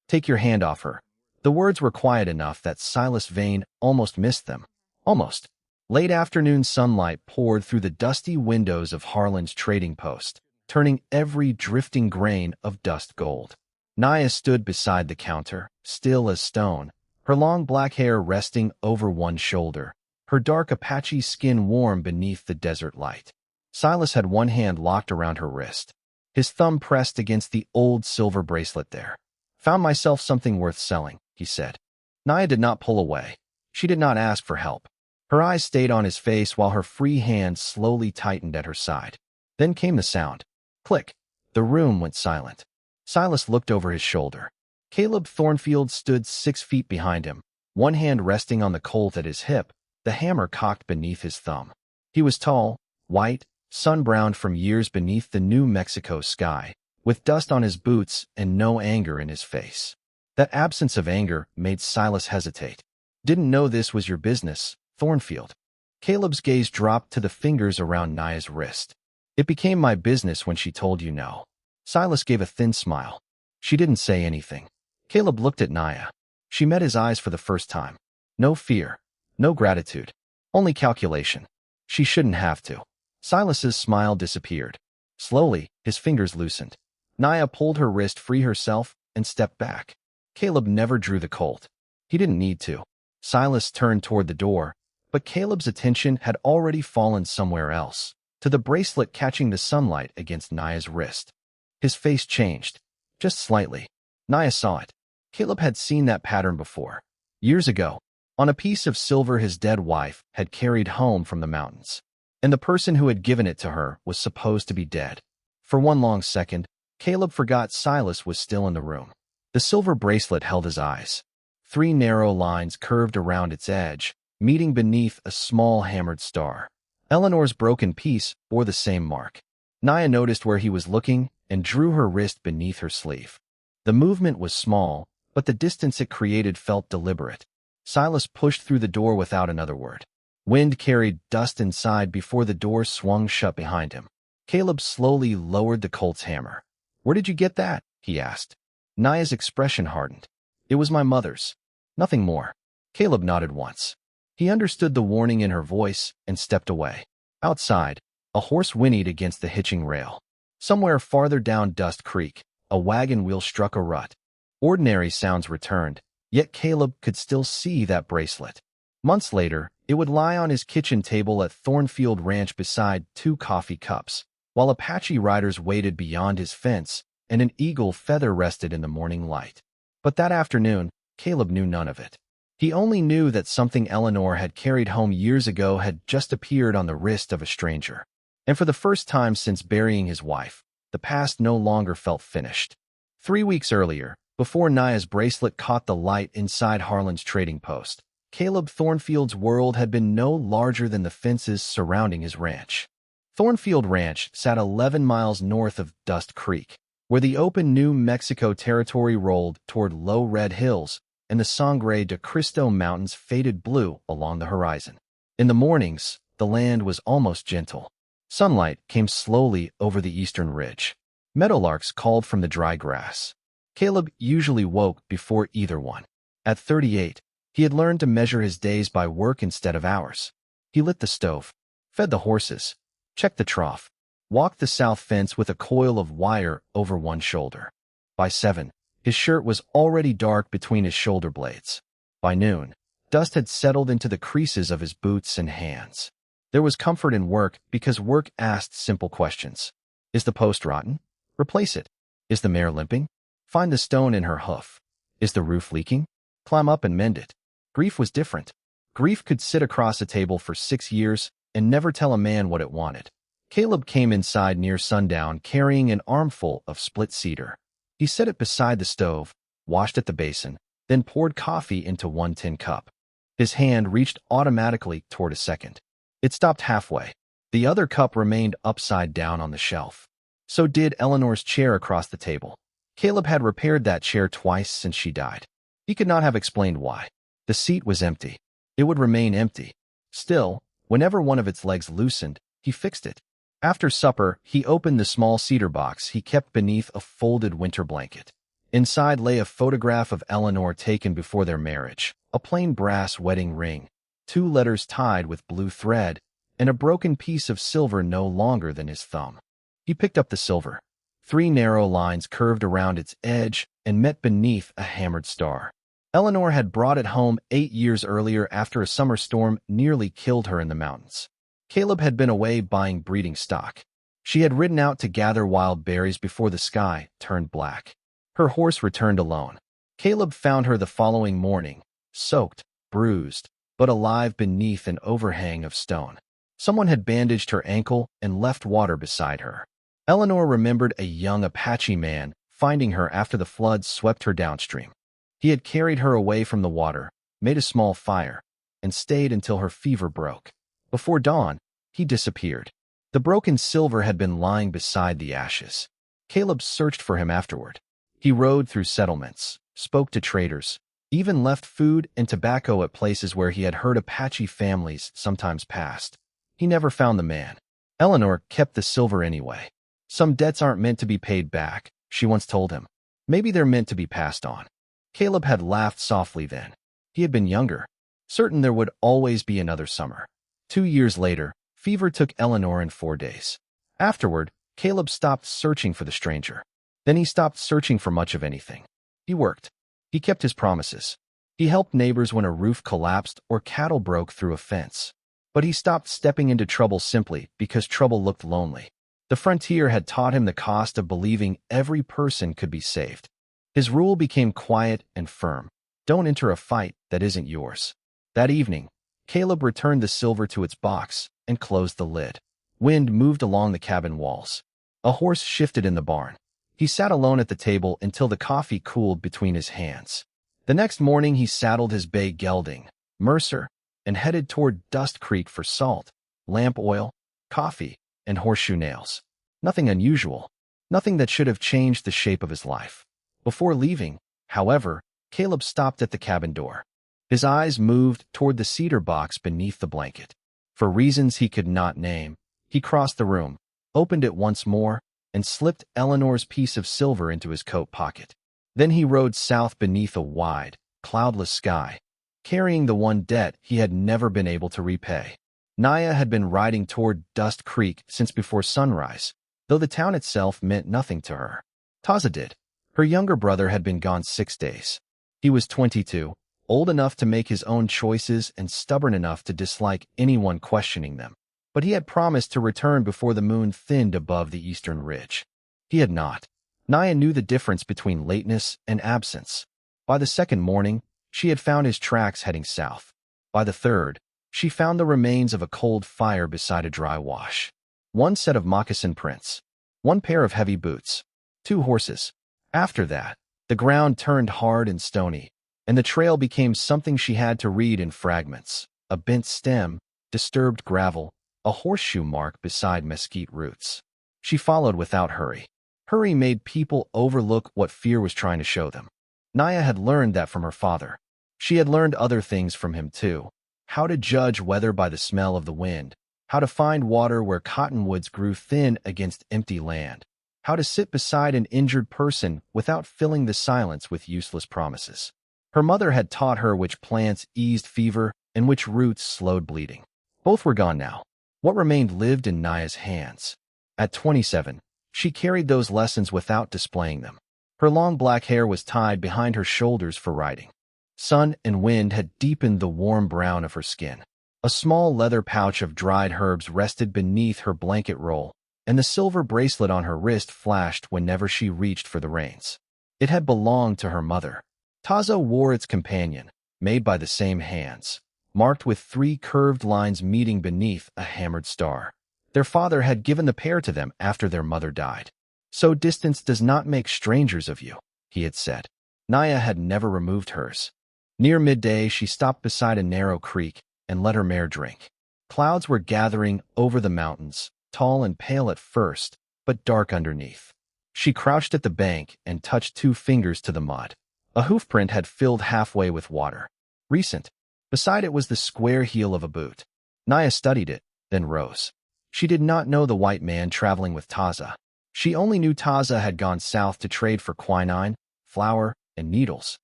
Take your hand off her." The words were quiet enough that Silas Vane almost missed them. Almost. Late afternoon sunlight poured through the dusty windows of Harlan's trading post, turning every drifting grain of dust gold. Naya stood beside the counter, still as stone, her long black hair resting over one shoulder, her dark Apache skin warm beneath the desert light. Silas had one hand locked around her wrist, his thumb pressed against the old silver bracelet there. "Found myself something worth selling," he said. Naya did not pull away. She did not ask for help. Her eyes stayed on his face while her free hand slowly tightened at her side. Then came the sound. Click. The room went silent. Silas looked over his shoulder. Caleb Thornfield stood 6 feet behind him, one hand resting on the Colt at his hip, the hammer cocked beneath his thumb. He was tall, white, sun-browned from years beneath the New Mexico sky, with dust on his boots and no anger in his face. That absence of anger made Silas hesitate. "Didn't know this was your business, Thornfield." Caleb's gaze dropped to the fingers around Naya's wrist. "It became my business when she told you no." Silas gave a thin smile. She didn't say anything. Caleb looked at Naya. She met his eyes for the first time. No fear, no gratitude, only calculation. She shouldn't have to. Silas's smile disappeared. Slowly, his fingers loosened. Naya pulled her wrist free herself and stepped back. Caleb never drew the Colt. He didn't need to. Silas turned toward the door, but Caleb's attention had already fallen somewhere else, to the bracelet catching the sunlight against Naya's wrist. His face changed, just slightly. Naya saw it. Caleb had seen that pattern before, years ago, on a piece of silver his dead wife had carried home from the mountains. And the person who had given it to her was supposed to be dead. For one long second, Caleb forgot Silas was still in the room. The silver bracelet held his eyes. 3 narrow lines curved around its edge, meeting beneath a small hammered star. Eleanor's broken piece bore the same mark. Naya noticed where he was looking and drew her wrist beneath her sleeve. The movement was small, but the distance it created felt deliberate. Silas pushed through the door without another word. Wind carried dust inside before the door swung shut behind him. Caleb slowly lowered the Colt's hammer. "Where did you get that?" he asked. Naya's expression hardened. "It was my mother's. Nothing more." Caleb nodded once. He understood the warning in her voice and stepped away. Outside, a horse whinnied against the hitching rail. Somewhere farther down Dust Creek, a wagon wheel struck a rut. Ordinary sounds returned, yet Caleb could still see that bracelet. Months later, it would lie on his kitchen table at Thornfield Ranch beside 2 coffee cups, while Apache riders waited beyond his fence and an eagle feather rested in the morning light. But that afternoon, Caleb knew none of it. He only knew that something Eleanor had carried home years ago had just appeared on the wrist of a stranger. And for the first time since burying his wife, the past no longer felt finished. 3 weeks earlier, before Naya's bracelet caught the light inside Harlan's trading post, Caleb Thornfield's world had been no larger than the fences surrounding his ranch. Thornfield Ranch sat 11 miles north of Dust Creek, where the open New Mexico territory rolled toward low red hills and the Sangre de Cristo Mountains faded blue along the horizon. In the mornings, the land was almost gentle. Sunlight came slowly over the eastern ridge. Meadowlarks called from the dry grass. Caleb usually woke before either one. At 38, he had learned to measure his days by work instead of hours. He lit the stove, fed the horses, checked the trough, walked the south fence with a coil of wire over one shoulder. By 7, his shirt was already dark between his shoulder blades. By noon, dust had settled into the creases of his boots and hands. There was comfort in work because work asked simple questions. Is the post rotten? Replace it. Is the mare limping? Find the stone in her hoof. Is the roof leaking? Climb up and mend it. Grief was different. Grief could sit across a table for 6 years and never tell a man what it wanted. Caleb came inside near sundown carrying an armful of split cedar. He set it beside the stove, washed at the basin, then poured coffee into one tin cup. His hand reached automatically toward a second. It stopped halfway. The other cup remained upside down on the shelf. So did Eleanor's chair across the table. Caleb had repaired that chair twice since she died. He could not have explained why. The seat was empty. It would remain empty. Still, whenever one of its legs loosened, he fixed it. After supper, he opened the small cedar box he kept beneath a folded winter blanket. Inside lay a photograph of Eleanor taken before their marriage, a plain brass wedding ring, 2 letters tied with blue thread, and a broken piece of silver no longer than his thumb. He picked up the silver. 3 narrow lines curved around its edge and met beneath a hammered star. Eleanor had brought it home 8 years earlier after a summer storm nearly killed her in the mountains. Caleb had been away buying breeding stock. She had ridden out to gather wild berries before the sky turned black. Her horse returned alone. Caleb found her the following morning, soaked, bruised, but alive beneath an overhang of stone. Someone had bandaged her ankle and left water beside her. Eleanor remembered a young Apache man finding her after the floods swept her downstream. He had carried her away from the water, made a small fire, and stayed until her fever broke. Before dawn, he disappeared. The broken silver had been lying beside the ashes. Caleb searched for him afterward. He rode through settlements, spoke to traders, even left food and tobacco at places where he had heard Apache families sometimes passed. He never found the man. Eleanor kept the silver anyway. Some debts aren't meant to be paid back, she once told him. Maybe they're meant to be passed on. Caleb had laughed softly then. He had been younger, certain there would always be another summer. 2 years later, fever took Eleanor in 4 days. Afterward, Caleb stopped searching for the stranger. Then he stopped searching for much of anything. He worked. He kept his promises. He helped neighbors when a roof collapsed or cattle broke through a fence. But he stopped stepping into trouble simply because trouble looked lonely. The frontier had taught him the cost of believing every person could be saved. His rule became quiet and firm. Don't enter a fight that isn't yours. That evening, Caleb returned the silver to its box and closed the lid. Wind moved along the cabin walls. A horse shifted in the barn. He sat alone at the table until the coffee cooled between his hands. The next morning he saddled his bay gelding, Mercer, and headed toward Dust Creek for salt, lamp oil, coffee, and horseshoe nails. Nothing unusual, nothing that should have changed the shape of his life. Before leaving, however, Caleb stopped at the cabin door. His eyes moved toward the cedar box beneath the blanket. For reasons he could not name, he crossed the room, opened it once more, and slipped Eleanor's piece of silver into his coat pocket. Then he rode south beneath a wide, cloudless sky, carrying the one debt he had never been able to repay. Naya had been riding toward Dust Creek since before sunrise, though the town itself meant nothing to her. Taza did. Her younger brother had been gone 6 days. He was 22, old enough to make his own choices and stubborn enough to dislike anyone questioning them. But he had promised to return before the moon thinned above the eastern ridge. He had not. Naya knew the difference between lateness and absence. By the second morning, she had found his tracks heading south. By the third, she found the remains of a cold fire beside a dry wash. 1 set of moccasin prints. 1 pair of heavy boots. 2 horses. After that, the ground turned hard and stony, and the trail became something she had to read in fragments. A bent stem, disturbed gravel, a horseshoe mark beside mesquite roots. She followed without hurry. Hurry made people overlook what fear was trying to show them. Naya had learned that from her father. She had learned other things from him too. How to judge weather by the smell of the wind. How to find water where cottonwoods grew thin against empty land. How to sit beside an injured person without filling the silence with useless promises. Her mother had taught her which plants eased fever and which roots slowed bleeding. Both were gone now. What remained lived in Naya's hands. At 27, she carried those lessons without displaying them. Her long black hair was tied behind her shoulders for riding. Sun and wind had deepened the warm brown of her skin. A small leather pouch of dried herbs rested beneath her blanket roll, and the silver bracelet on her wrist flashed whenever she reached for the reins. It had belonged to her mother. Taza wore its companion, made by the same hands, marked with 3 curved lines meeting beneath a hammered star. Their father had given the pair to them after their mother died. So distance does not make strangers of you, he had said. Naya had never removed hers. Near midday, she stopped beside a narrow creek and let her mare drink. Clouds were gathering over the mountains, tall and pale at first, but dark underneath. She crouched at the bank and touched 2 fingers to the mud. A hoofprint had filled halfway with water. Recent. Beside it was the square heel of a boot. Naya studied it, then rose. She did not know the white man traveling with Taza. She only knew Taza had gone south to trade for quinine, flour and needles.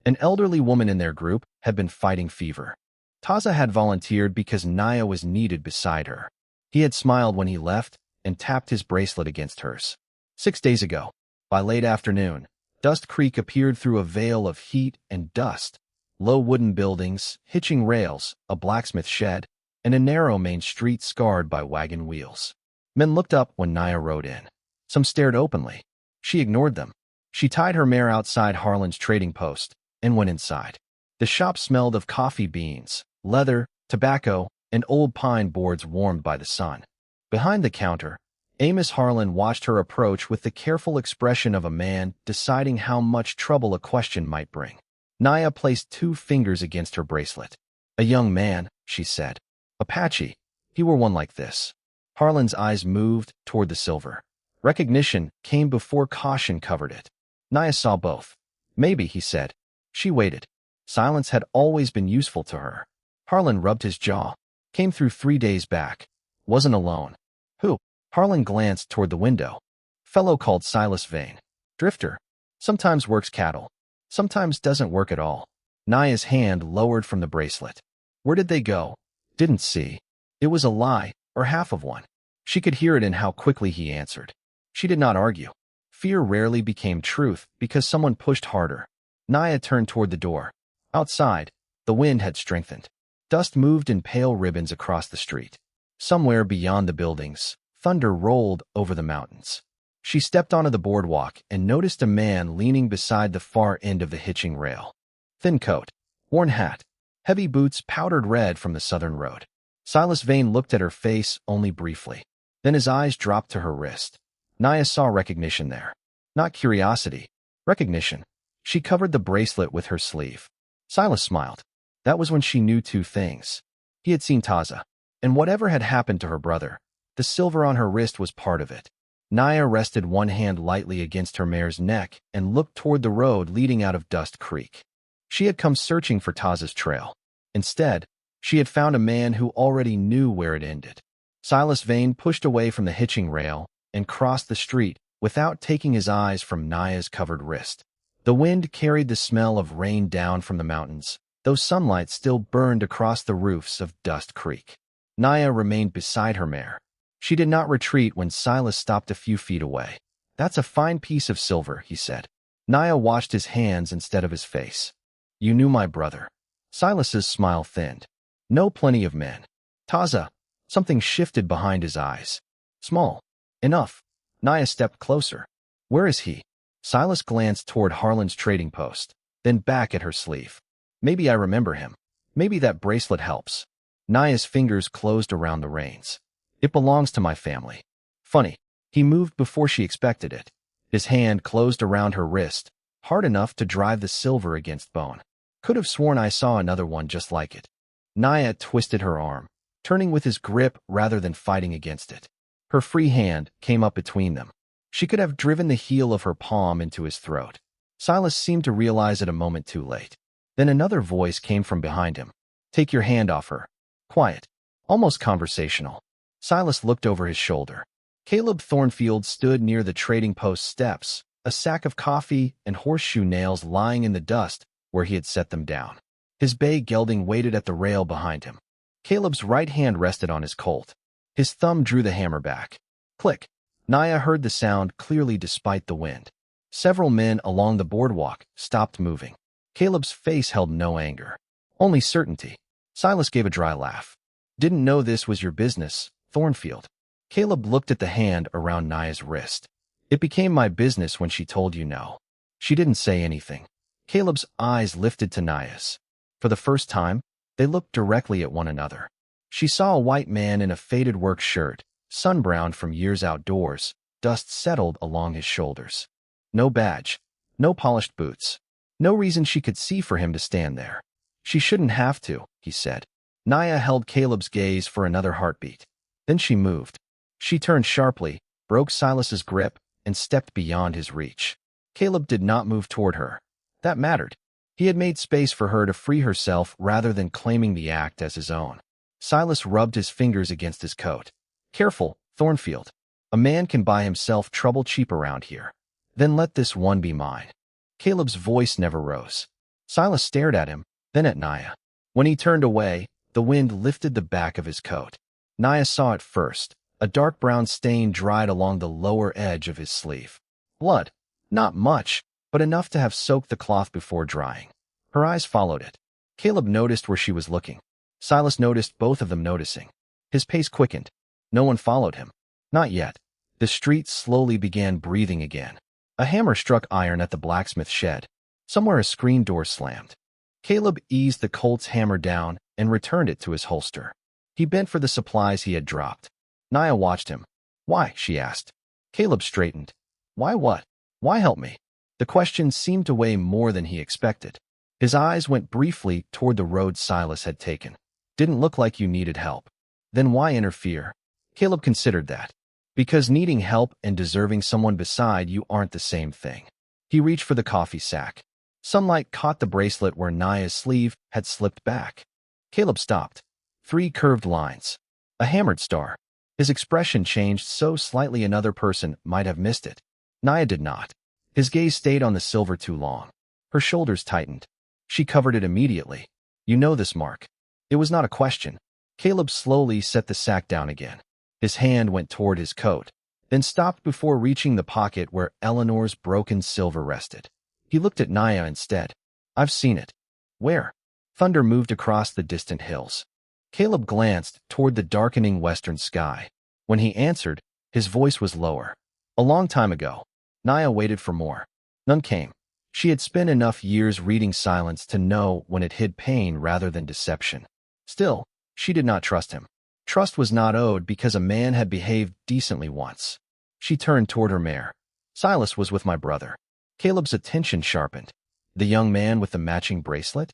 An elderly woman in their group had been fighting fever. Taza had volunteered because Naya was needed beside her. He had smiled when he left and tapped his bracelet against hers. 6 days ago, by late afternoon, Dust Creek appeared through a veil of heat and dust. Low wooden buildings, hitching rails, a blacksmith shed, and a narrow main street scarred by wagon wheels. Men looked up when Naya rode in. Some stared openly. She ignored them. She tied her mare outside Harlan's trading post and went inside. The shop smelled of coffee beans, leather, tobacco, and old pine boards warmed by the sun. Behind the counter, Amos Harlan watched her approach with the careful expression of a man deciding how much trouble a question might bring. Naya placed 2 fingers against her bracelet. "A young man," she said. "Apache. He wore one like this." Harlan's eyes moved toward the silver. Recognition came before caution covered it. Naya saw both. "Maybe," he said. She waited. Silence had always been useful to her. Harlan rubbed his jaw. "Came through 3 days back. Wasn't alone." "Who?" Harlan glanced toward the window. "Fellow called Silas Vane. Drifter. Sometimes works cattle. Sometimes doesn't work at all." Naya's hand lowered from the bracelet. "Where did they go?" "Didn't see." It was a lie, or half of one. She could hear it in how quickly he answered. She did not argue. Fear rarely became truth because someone pushed harder. Naya turned toward the door. Outside, the wind had strengthened. Dust moved in pale ribbons across the street. Somewhere beyond the buildings, thunder rolled over the mountains. She stepped onto the boardwalk and noticed a man leaning beside the far end of the hitching rail. Thin coat, worn hat, heavy boots powdered red from the southern road. Silas Vane looked at her face only briefly. Then his eyes dropped to her wrist. Naya saw recognition there. Not curiosity. Recognition. She covered the bracelet with her sleeve. Silas smiled. That was when she knew 2 things. He had seen Taza, and whatever had happened to her brother, the silver on her wrist was part of it. Naya rested one hand lightly against her mare's neck and looked toward the road leading out of Dust Creek. She had come searching for Taza's trail. Instead, she had found a man who already knew where it ended. Silas Vane pushed away from the hitching rail and crossed the street without taking his eyes from Naya's covered wrist. The wind carried the smell of rain down from the mountains, though sunlight still burned across the roofs of Dust Creek. Naya remained beside her mare. She did not retreat when Silas stopped a few feet away. "That's a fine piece of silver," he said. Naya watched his hands instead of his face. "You knew my brother." Silas's smile thinned. "Know plenty of men." "Taza." Something shifted behind his eyes. "Small. Enough." Naya stepped closer. "Where is he?" Silas glanced toward Harlan's trading post, then back at her sleeve. "Maybe I remember him. Maybe that bracelet helps." Naya's fingers closed around the reins. "It belongs to my family." Funny. He moved before she expected it. His hand closed around her wrist, hard enough to drive the silver against bone. "Could have sworn I saw another one just like it." Naya twisted her arm, turning with his grip rather than fighting against it. Her free hand came up between them. She could have driven the heel of her palm into his throat. Silas seemed to realize it a moment too late. Then another voice came from behind him. "Take your hand off her." Quiet, almost conversational. Silas looked over his shoulder. Caleb Thornfield stood near the trading post steps, a sack of coffee and horseshoe nails lying in the dust where he had set them down. His bay gelding waited at the rail behind him. Caleb's right hand rested on his Colt. His thumb drew the hammer back. Click. Naya heard the sound clearly despite the wind. Several men along the boardwalk stopped moving. Caleb's face held no anger, only certainty. Silas gave a dry laugh. "Didn't know this was your business, Thornfield." Caleb looked at the hand around Naya's wrist. "It became my business when she told you no." She didn't say anything. Caleb's eyes lifted to Naya's. For the first time, they looked directly at one another. She saw a white man in a faded work shirt, sun-browned from years outdoors, dust settled along his shoulders. No badge, no polished boots. No reason she could see for him to stand there. "She shouldn't have to," he said. Naya held Caleb's gaze for another heartbeat. Then she moved. She turned sharply, broke Silas's grip, and stepped beyond his reach. Caleb did not move toward her. That mattered. He had made space for her to free herself rather than claiming the act as his own. Silas rubbed his fingers against his coat. "Careful, Thornfield. A man can buy himself trouble cheap around here. Then let this one be mine." Caleb's voice never rose. Silas stared at him, then at Naya. When he turned away, the wind lifted the back of his coat. Naya saw it first, a dark brown stain dried along the lower edge of his sleeve. Blood. Not much, but enough to have soaked the cloth before drying. Her eyes followed it. Caleb noticed where she was looking. Silas noticed both of them noticing. His pace quickened. No one followed him. Not yet. The street slowly began breathing again. A hammer struck iron at the blacksmith shed. Somewhere a screen door slammed. Caleb eased the Colt's hammer down and returned it to his holster. He bent for the supplies he had dropped. Naya watched him. Why? She asked. Caleb straightened. Why what? Why help me? The question seemed to weigh more than he expected. His eyes went briefly toward the road Silas had taken. Didn't look like you needed help. Then why interfere? Caleb considered that. Because needing help and deserving someone beside you aren't the same thing. He reached for the coffee sack. Sunlight caught the bracelet where Naya's sleeve had slipped back. Caleb stopped. 3 curved lines. A hammered star. His expression changed so slightly another person might have missed it. Naya did not. His gaze stayed on the silver too long. Her shoulders tightened. She covered it immediately. You know this mark. It was not a question. Caleb slowly set the sack down again. His hand went toward his coat, then stopped before reaching the pocket where Eleanor's broken silver rested. He looked at Naya instead. I've seen it. Where? Thunder moved across the distant hills. Caleb glanced toward the darkening western sky. When he answered, his voice was lower. A long time ago. Naya waited for more. None came. She had spent enough years reading silence to know when it hid pain rather than deception. Still, she did not trust him. Trust was not owed because a man had behaved decently once. She turned toward her mare. Silas was with my brother. Caleb's attention sharpened. The young man with the matching bracelet?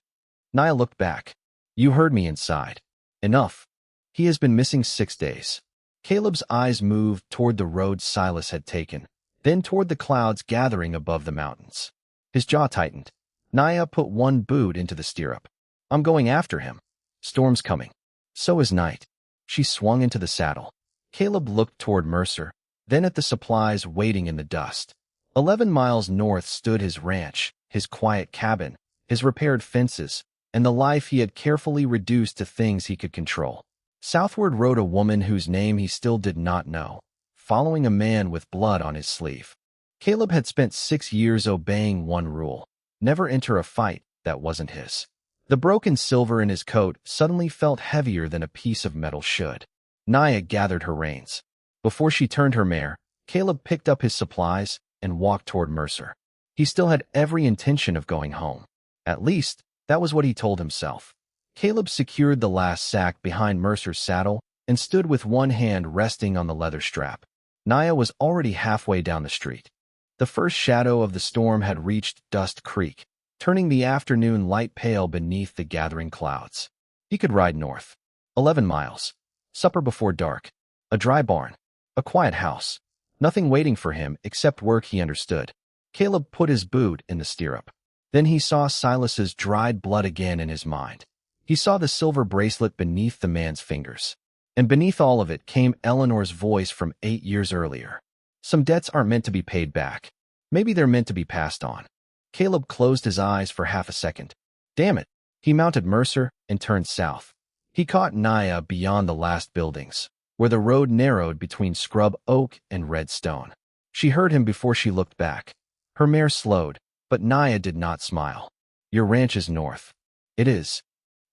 Naya looked back. You heard me inside. Enough. He has been missing 6 days. Caleb's eyes moved toward the road Silas had taken, then toward the clouds gathering above the mountains. His jaw tightened. Naya put one boot into the stirrup. I'm going after him. Storm's coming. So is night. She swung into the saddle. Caleb looked toward Mercer, then at the supplies waiting in the dust. 11 miles north stood his ranch, his quiet cabin, his repaired fences, and the life he had carefully reduced to things he could control. Southward rode a woman whose name he still did not know, following a man with blood on his sleeve. Caleb had spent 6 years obeying one rule: never enter a fight that wasn't his. The broken silver in his coat suddenly felt heavier than a piece of metal should. Naya gathered her reins. Before she turned her mare, Caleb picked up his supplies and walked toward Mercer. He still had every intention of going home. At least, that was what he told himself. Caleb secured the last sack behind Mercer's saddle and stood with one hand resting on the leather strap. Naya was already halfway down the street. The first shadow of the storm had reached Dust Creek, turning the afternoon light pale beneath the gathering clouds. He could ride north. 11 miles. Supper before dark. A dry barn. A quiet house. Nothing waiting for him except work he understood. Caleb put his boot in the stirrup. Then he saw Silas's dried blood again in his mind. He saw the silver bracelet beneath the man's fingers. And beneath all of it came Eleanor's voice from 8 years earlier. Some debts aren't meant to be paid back. Maybe they're meant to be passed on. Caleb closed his eyes for half a second. Damn it. He mounted Mercer and turned south. He caught Naya beyond the last buildings, where the road narrowed between scrub oak and red stone. She heard him before she looked back. Her mare slowed, but Naya did not smile. Your ranch is north. It is.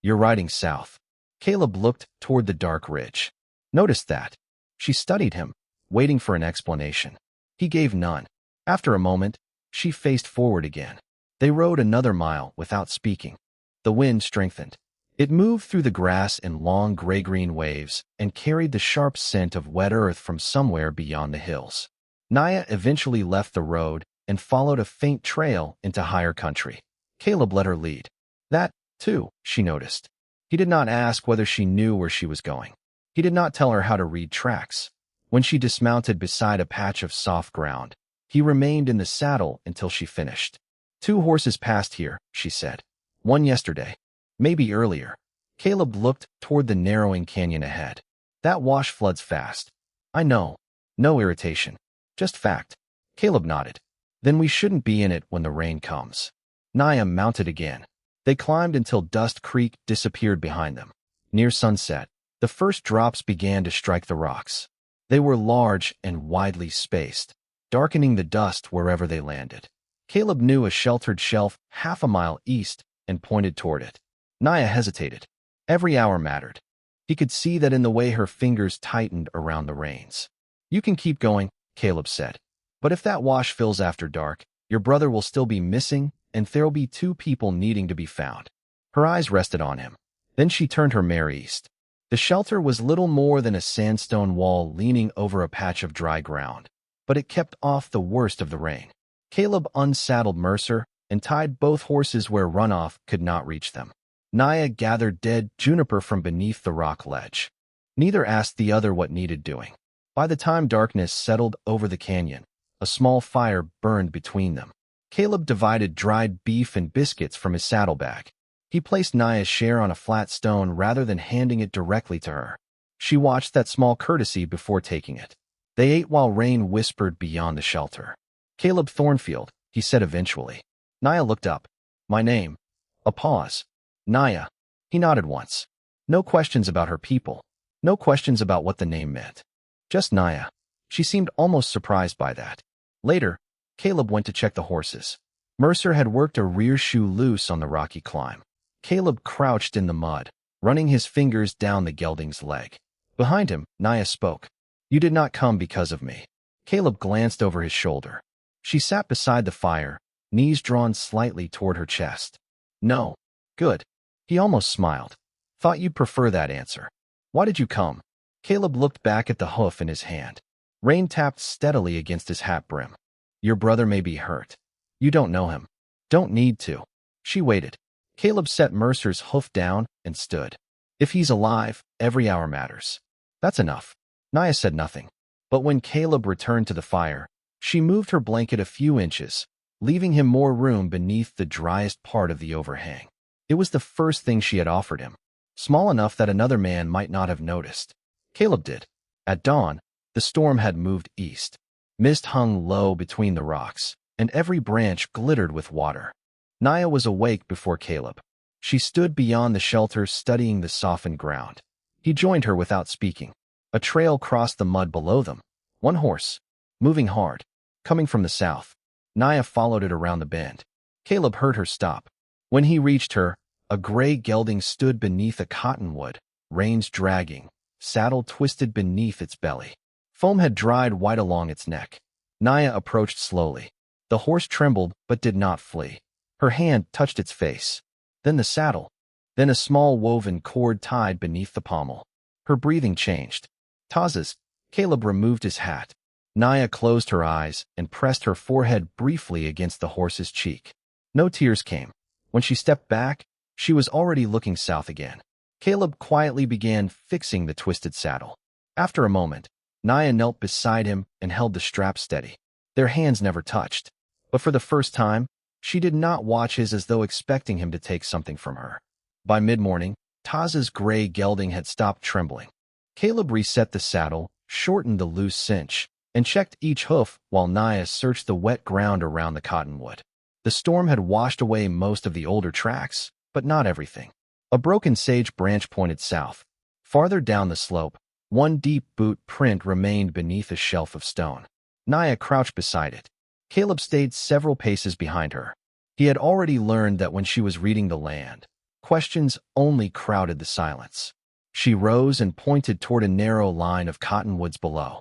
You're riding south. Caleb looked toward the dark ridge. Noticed that. She studied him, waiting for an explanation. He gave none. After a moment, she faced forward again. They rode another mile without speaking. The wind strengthened. It moved through the grass in long gray-green waves and carried the sharp scent of wet earth from somewhere beyond the hills. Naya eventually left the road and followed a faint trail into higher country. Caleb let her lead. That, too, she noticed. He did not ask whether she knew where she was going. He did not tell her how to read tracks. When she dismounted beside a patch of soft ground, he remained in the saddle until she finished. 2 horses passed here, she said. One yesterday. Maybe earlier. Caleb looked toward the narrowing canyon ahead. That wash floods fast. I know. No irritation. Just fact. Caleb nodded. Then we shouldn't be in it when the rain comes. Naya mounted again. They climbed until Dust Creek disappeared behind them. Near sunset, the first drops began to strike the rocks. They were large and widely spaced, darkening the dust wherever they landed. Caleb knew a sheltered shelf half a mile east and pointed toward it. Naya hesitated. Every hour mattered. He could see that in the way her fingers tightened around the reins. "You can keep going," Caleb said. "But if that wash fills after dark, your brother will still be missing, and there'll be 2 people needing to be found." Her eyes rested on him. Then she turned her mare east. The shelter was little more than a sandstone wall leaning over a patch of dry ground, but it kept off the worst of the rain. Caleb unsaddled Mercer and tied both horses where runoff could not reach them. Naya gathered dead juniper from beneath the rock ledge. Neither asked the other what needed doing. By the time darkness settled over the canyon, a small fire burned between them. Caleb divided dried beef and biscuits from his saddlebag. He placed Naya's share on a flat stone rather than handing it directly to her. She watched that small courtesy before taking it. They ate while rain whispered beyond the shelter. "Caleb Thornfield," he said eventually. Naya looked up. "My name." A pause. "Naya." He nodded once. No questions about her people. No questions about what the name meant. Just Naya. She seemed almost surprised by that. Later, Caleb went to check the horses. Mercer had worked a rear shoe loose on the rocky climb. Caleb crouched in the mud, running his fingers down the gelding's leg. Behind him, Naya spoke. "You did not come because of me." Caleb glanced over his shoulder. She sat beside the fire, knees drawn slightly toward her chest. "No." "Good." He almost smiled. "Thought you'd prefer that answer. Why did you come?" Caleb looked back at the hoof in his hand. Rain tapped steadily against his hat brim. "Your brother may be hurt. You don't know him." "Don't need to." She waited. Caleb set Mercer's hoof down and stood. "If he's alive, every hour matters." "That's enough." Naya said nothing. But when Caleb returned to the fire, she moved her blanket a few inches, leaving him more room beneath the driest part of the overhang. It was the first thing she had offered him, small enough that another man might not have noticed. Caleb did. At dawn, the storm had moved east. Mist hung low between the rocks, and every branch glittered with water. Naya was awake before Caleb. She stood beyond the shelter studying the softened ground. He joined her without speaking. A trail crossed the mud below them. One horse, moving hard, coming from the south. Naya followed it around the bend. Caleb heard her stop. When he reached her, a gray gelding stood beneath a cottonwood, reins dragging, saddle twisted beneath its belly. Foam had dried white along its neck. Naya approached slowly. The horse trembled but did not flee. Her hand touched its face. Then the saddle. Then a small woven cord tied beneath the pommel. Her breathing changed. "Taz's." Caleb removed his hat. Naya closed her eyes and pressed her forehead briefly against the horse's cheek. No tears came. When she stepped back, she was already looking south again. Caleb quietly began fixing the twisted saddle. After a moment, Naya knelt beside him and held the strap steady. Their hands never touched. But for the first time, she did not watch his as though expecting him to take something from her. By mid-morning, Taz's gray gelding had stopped trembling. Caleb reset the saddle, shortened the loose cinch, and checked each hoof while Naya searched the wet ground around the cottonwood. The storm had washed away most of the older tracks, but not everything. A broken sage branch pointed south. Farther down the slope, one deep boot print remained beneath a shelf of stone. Naya crouched beside it. Caleb stayed several paces behind her. He had already learned that when she was reading the land, questions only crowded the silence. She rose and pointed toward a narrow line of cottonwoods below.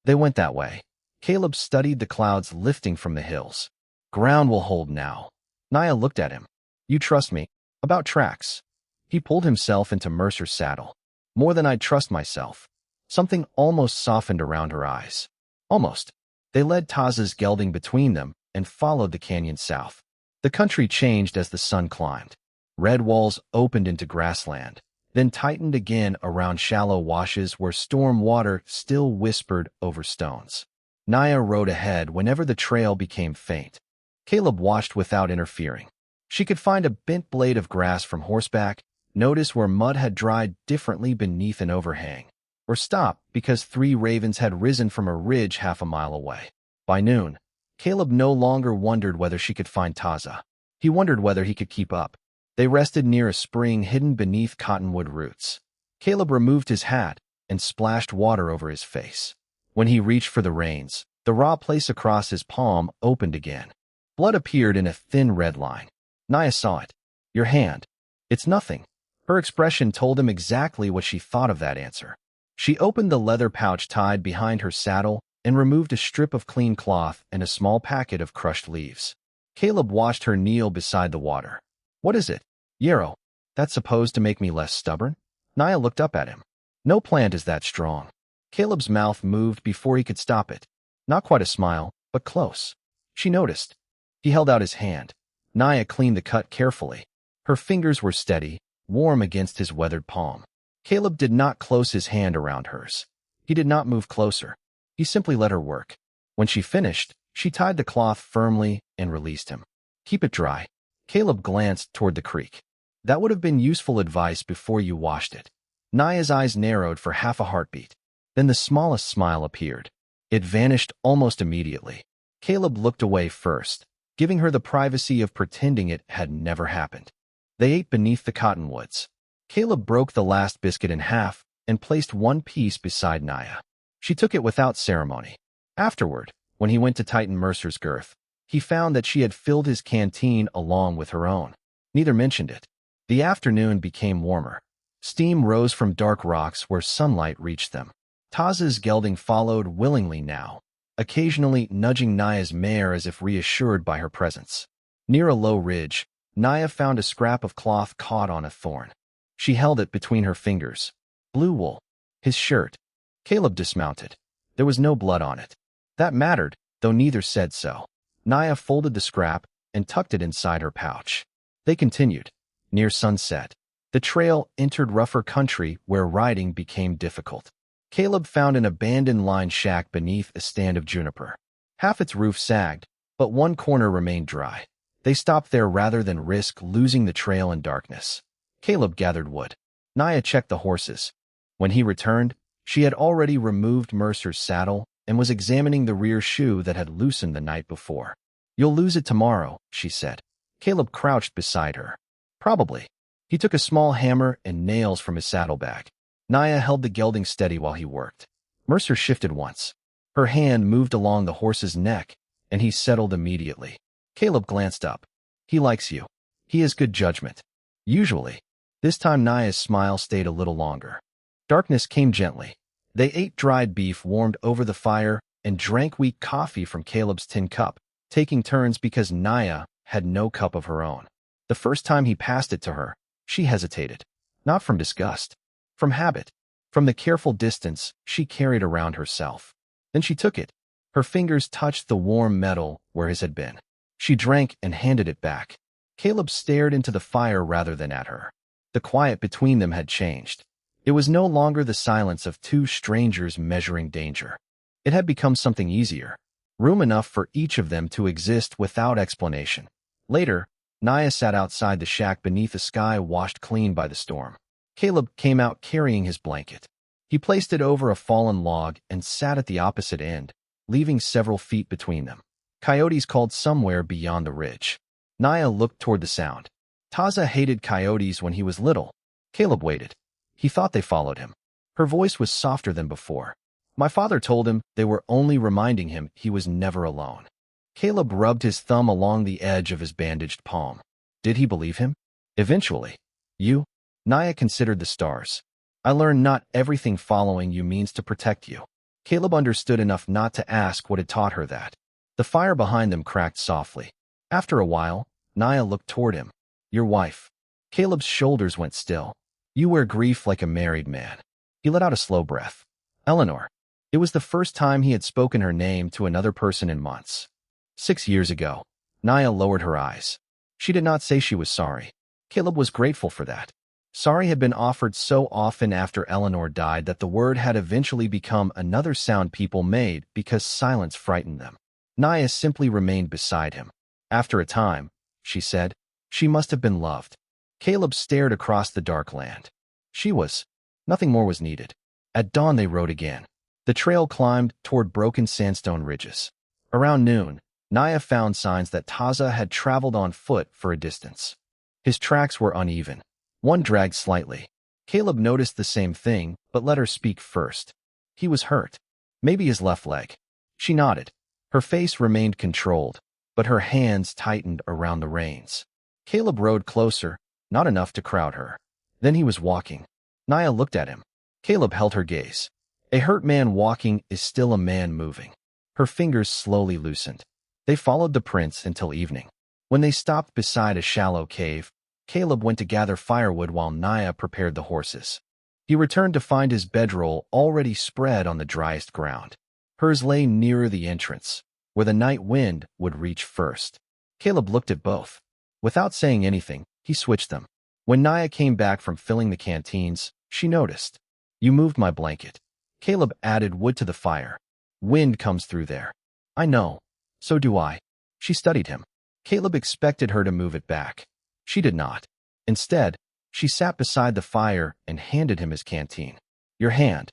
They went that way. Caleb studied the clouds lifting from the hills. "Ground will hold now." Naya looked at him. "You trust me?" "About tracks." He pulled himself into Mercer's saddle. "More than I'd trust myself." Something almost softened around her eyes. Almost. They led Taz's gelding between them and followed the canyon south. The country changed as the sun climbed. Red walls opened into grassland, then tightened again around shallow washes where storm water still whispered over stones. Naya rode ahead whenever the trail became faint. Caleb watched without interfering. She could find a bent blade of grass from horseback, notice where mud had dried differently beneath an overhang, or stop because 3 ravens had risen from a ridge half a mile away. By noon, Caleb no longer wondered whether she could find Taza. He wondered whether he could keep up. They rested near a spring hidden beneath cottonwood roots. Caleb removed his hat and splashed water over his face. When he reached for the reins, the raw place across his palm opened again. Blood appeared in a thin red line. Naya saw it. Your hand. It's nothing. Her expression told him exactly what she thought of that answer. She opened the leather pouch tied behind her saddle and removed a strip of clean cloth and a small packet of crushed leaves. Caleb watched her kneel beside the water. What is it? Yarrow. That's supposed to make me less stubborn? Naya looked up at him. No plant is that strong. Caleb's mouth moved before he could stop it. Not quite a smile, but close. She noticed. He held out his hand. Naya cleaned the cut carefully. Her fingers were steady, warm against his weathered palm. Caleb did not close his hand around hers. He did not move closer. He simply let her work. When she finished, she tied the cloth firmly and released him. Keep it dry. Caleb glanced toward the creek. That would have been useful advice before you washed it. Naya's eyes narrowed for half a heartbeat. Then the smallest smile appeared. It vanished almost immediately. Caleb looked away first, giving her the privacy of pretending it had never happened. They ate beneath the cottonwoods. Caleb broke the last biscuit in half and placed one piece beside Naya. She took it without ceremony. Afterward, when he went to tighten Mercer's girth, he found that she had filled his canteen along with her own. Neither mentioned it. The afternoon became warmer. Steam rose from dark rocks where sunlight reached them. Taza's gelding followed willingly now, occasionally nudging Naya's mare as if reassured by her presence. Near a low ridge, Naya found a scrap of cloth caught on a thorn. She held it between her fingers. Blue wool. His shirt. Caleb dismounted. There was no blood on it. That mattered, though neither said so. Naya folded the scrap and tucked it inside her pouch. They continued. Near sunset, the trail entered rougher country where riding became difficult. Caleb found an abandoned line shack beneath a stand of juniper. Half its roof sagged, but one corner remained dry. They stopped there rather than risk losing the trail in darkness. Caleb gathered wood. Naya checked the horses. When he returned, she had already removed Mercer's saddle and was examining the rear shoe that had loosened the night before. You'll lose it tomorrow, she said. Caleb crouched beside her. Probably. He took a small hammer and nails from his saddlebag. Naya held the gelding steady while he worked. Mercer shifted once. Her hand moved along the horse's neck, and he settled immediately. Caleb glanced up. He likes you. He has good judgment. Usually. This time Naya's smile stayed a little longer. Darkness came gently. They ate dried beef warmed over the fire and drank weak coffee from Caleb's tin cup, taking turns because Naya had no cup of her own. The first time he passed it to her, she hesitated. Not from disgust. From habit. From the careful distance she carried around herself. Then she took it. Her fingers touched the warm metal where his had been. She drank and handed it back. Caleb stared into the fire rather than at her. The quiet between them had changed. It was no longer the silence of two strangers measuring danger. It had become something easier. Room enough for each of them to exist without explanation. Later, Naya sat outside the shack beneath a sky washed clean by the storm. Caleb came out carrying his blanket. He placed it over a fallen log and sat at the opposite end, leaving several feet between them. Coyotes called somewhere beyond the ridge. Naya looked toward the sound. Taza hated coyotes when he was little. Caleb waited. He thought they followed him. Her voice was softer than before. My father told him they were only reminding him he was never alone. Caleb rubbed his thumb along the edge of his bandaged palm. Did he believe him? Eventually. You? Naya considered the stars. I learned not everything following you means to protect you. Caleb understood enough not to ask what had taught her that. The fire behind them cracked softly. After a while, Naya looked toward him. Your wife. Caleb's shoulders went still. You wear grief like a married man. He let out a slow breath. Eleanor. It was the first time he had spoken her name to another person in months. 6 years ago. Naya lowered her eyes. She did not say she was sorry. Caleb was grateful for that. Sorry had been offered so often after Eleanor died that the word had eventually become another sound people made because silence frightened them. Naya simply remained beside him. After a time, she said, she must have been loved. Caleb stared across the dark land. She was. Nothing more was needed. At dawn they rode again. The trail climbed toward broken sandstone ridges. Around noon, Naya found signs that Taza had traveled on foot for a distance. His tracks were uneven. One dragged slightly. Caleb noticed the same thing, but let her speak first. He was hurt. Maybe his left leg. She nodded. Her face remained controlled, but her hands tightened around the reins. Caleb rode closer, not enough to crowd her. Then he was walking. Naya looked at him. Caleb held her gaze. A hurt man walking is still a man moving. Her fingers slowly loosened. They followed the prints until evening. When they stopped beside a shallow cave, Caleb went to gather firewood while Naya prepared the horses. He returned to find his bedroll already spread on the driest ground. Hers lay nearer the entrance, where the night wind would reach first. Caleb looked at both. Without saying anything, he switched them. When Naya came back from filling the canteens, she noticed. "You moved my blanket." Caleb added wood to the fire. "Wind comes through there." "I know. So do I." She studied him. Caleb expected her to move it back. She did not. Instead, she sat beside the fire and handed him his canteen. "Your hand."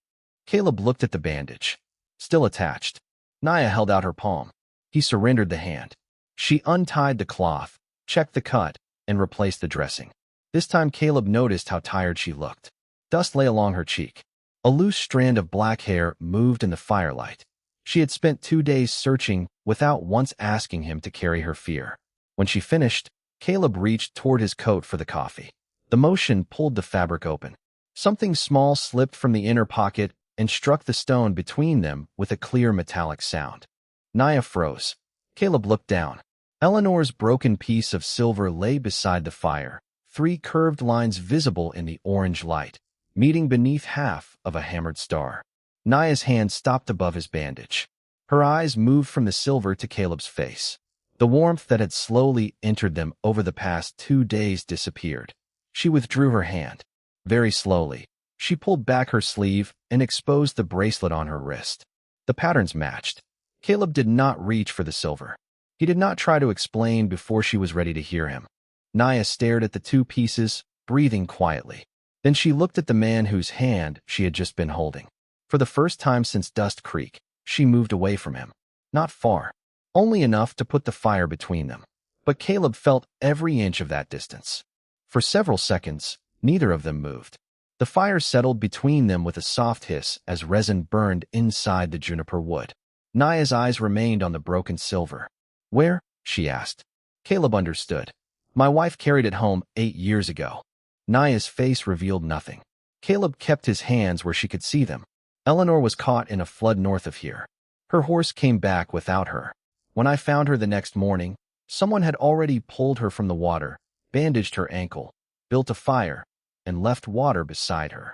Caleb looked at the bandage. Still attached. Naya held out her palm. He surrendered the hand. She untied the cloth, checked the cut, and replaced the dressing. This time Caleb noticed how tired she looked. Dust lay along her cheek. A loose strand of black hair moved in the firelight. She had spent 2 days searching without once asking him to carry her fear. When she finished, Caleb reached toward his coat for the coffee. The motion pulled the fabric open. Something small slipped from the inner pocket and struck the stone between them with a clear metallic sound. Naya froze. Caleb looked down. Eleanor's broken piece of silver lay beside the fire, 3 curved lines visible in the orange light, meeting beneath half of a hammered star. Naya's hand stopped above his bandage. Her eyes moved from the silver to Caleb's face. The warmth that had slowly entered them over the past 2 days disappeared. She withdrew her hand. Very slowly, she pulled back her sleeve and exposed the bracelet on her wrist. The patterns matched. Caleb did not reach for the silver. He did not try to explain before she was ready to hear him. Naya stared at the 2 pieces, breathing quietly. Then she looked at the man whose hand she had just been holding. For the first time since Dust Creek, she moved away from him. Not far. Only enough to put the fire between them. But Caleb felt every inch of that distance. For several seconds, neither of them moved. The fire settled between them with a soft hiss as resin burned inside the juniper wood. Naya's eyes remained on the broken silver. "Where?" she asked. Caleb understood. "My wife carried it home 8 years ago." Naya's face revealed nothing. Caleb kept his hands where she could see them. Eleanor was caught in a flood north of here. Her horse came back without her. When I found her the next morning, someone had already pulled her from the water, bandaged her ankle, built a fire, and left water beside her.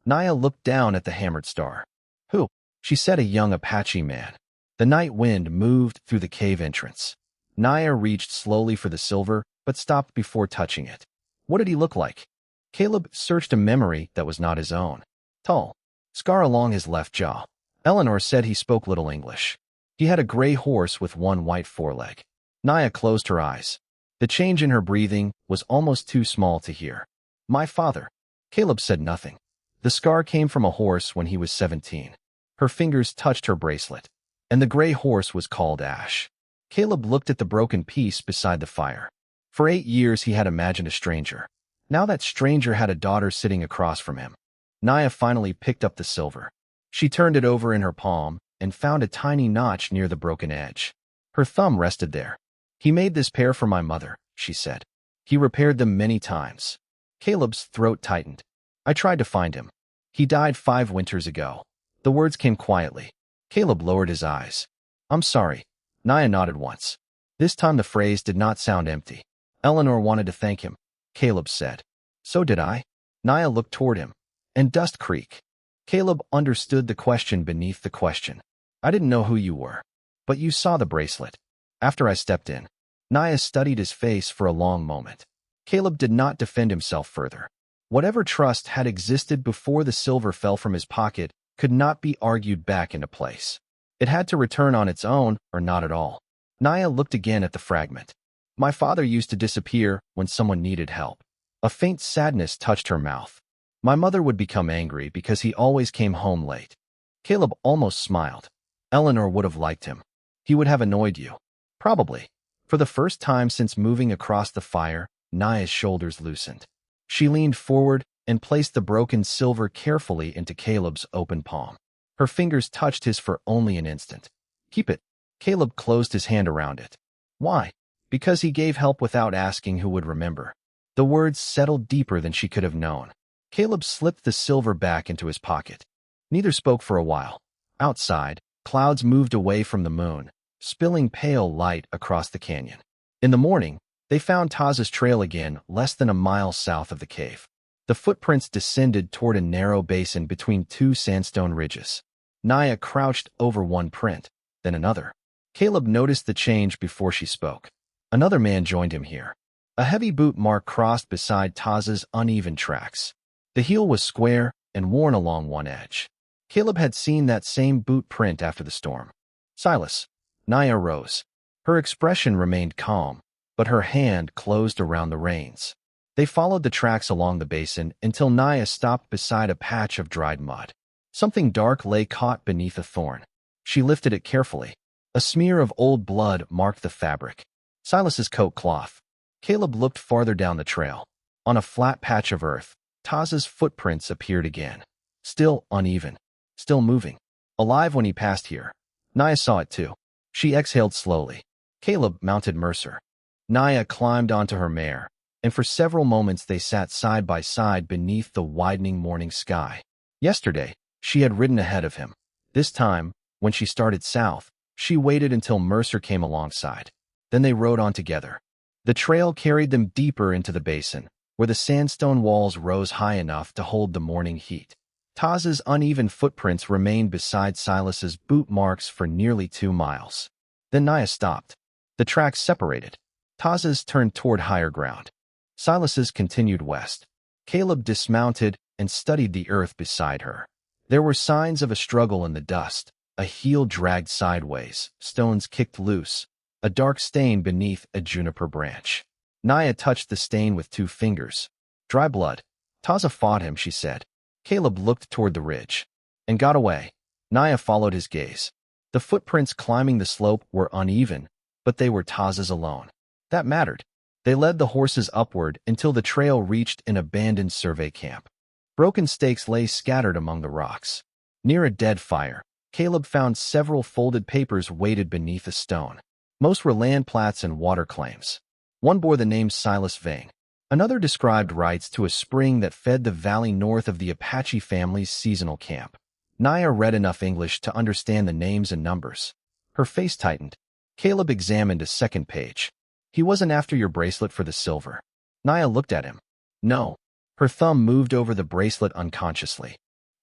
Naya looked down at the hammered star. "Who?" she said. "A young Apache man." The night wind moved through the cave entrance. Naya reached slowly for the silver, but stopped before touching it. What did he look like? Caleb searched a memory that was not his own. Tall. Scar along his left jaw. Eleanor said he spoke little English. He had a gray horse with one white foreleg. Naya closed her eyes. The change in her breathing was almost too small to hear. "My father." Caleb said nothing. The scar came from a horse when he was 17. Her fingers touched her bracelet. And the gray horse was called Ash. Caleb looked at the broken piece beside the fire. For 8 years he had imagined a stranger. Now that stranger had a daughter sitting across from him. Naya finally picked up the silver. She turned it over in her palm and found a tiny notch near the broken edge. Her thumb rested there. "He made this pair for my mother," she said. "He repaired them many times." Caleb's throat tightened. "I tried to find him. He died 5 winters ago." The words came quietly. Caleb lowered his eyes. "I'm sorry." Naya nodded once. This time the phrase did not sound empty. "Eleanor wanted to thank him," Caleb said. "So did I." Naya looked toward him. "And Dust Creek." Caleb understood the question beneath the question. "I didn't know who you were. But you saw the bracelet." "After I stepped in." Naya studied his face for a long moment. Caleb did not defend himself further. Whatever trust had existed before the silver fell from his pocket could not be argued back into place. It had to return on its own or not at all. Naya looked again at the fragment. "My father used to disappear when someone needed help." A faint sadness touched her mouth. "My mother would become angry because he always came home late." Caleb almost smiled. "Eleanor would have liked him. He would have annoyed you." Probably. For the first time since moving across the fire, Naya's shoulders loosened. She leaned forward and placed the broken silver carefully into Caleb's open palm. Her fingers touched his for only an instant. Keep it. Caleb closed his hand around it. Why? Because he gave help without asking who would remember. The words settled deeper than she could have known. Caleb slipped the silver back into his pocket. Neither spoke for a while. Outside, clouds moved away from the moon, spilling pale light across the canyon. In the morning, they found Taza's trail again, less than a mile south of the cave. The footprints descended toward a narrow basin between two sandstone ridges. Naya crouched over one print, then another. Caleb noticed the change before she spoke. Another man joined him here. A heavy boot mark crossed beside Taza's uneven tracks. The heel was square and worn along one edge. Caleb had seen that same boot print after the storm. Silas. Naya rose. Her expression remained calm, but her hand closed around the reins. They followed the tracks along the basin until Naya stopped beside a patch of dried mud. Something dark lay caught beneath a thorn. She lifted it carefully. A smear of old blood marked the fabric. Silas's coat cloth. Caleb looked farther down the trail. On a flat patch of earth, Taza's footprints appeared again. Still uneven. Still moving. Alive when he passed here. Naya saw it too. She exhaled slowly. Caleb mounted Mercer. Naya climbed onto her mare, and for several moments they sat side by side beneath the widening morning sky. Yesterday, she had ridden ahead of him. This time, when she started south, she waited until Mercer came alongside. Then they rode on together. The trail carried them deeper into the basin, where the sandstone walls rose high enough to hold the morning heat. Taza's uneven footprints remained beside Silas's boot marks for nearly 2 miles. Then Naya stopped. The tracks separated. Taza's turned toward higher ground. Silas's continued west. Caleb dismounted and studied the earth beside her. There were signs of a struggle in the dust, a heel dragged sideways, stones kicked loose, a dark stain beneath a juniper branch. Naya touched the stain with 2 fingers. Dry blood. Taza fought him, she said. Caleb looked toward the ridge and got away. Naya followed his gaze. The footprints climbing the slope were uneven, but they were Taza's alone. That mattered. They led the horses upward until the trail reached an abandoned survey camp. Broken stakes lay scattered among the rocks. Near a dead fire, Caleb found several folded papers weighted beneath a stone. Most were land plats and water claims. One bore the name Silas Vane. Another described rights to a spring that fed the valley north of the Apache family's seasonal camp. Naya read enough English to understand the names and numbers. Her face tightened. Caleb examined a second page. He wasn't after your bracelet for the silver. Naya looked at him. No. Her thumb moved over the bracelet unconsciously.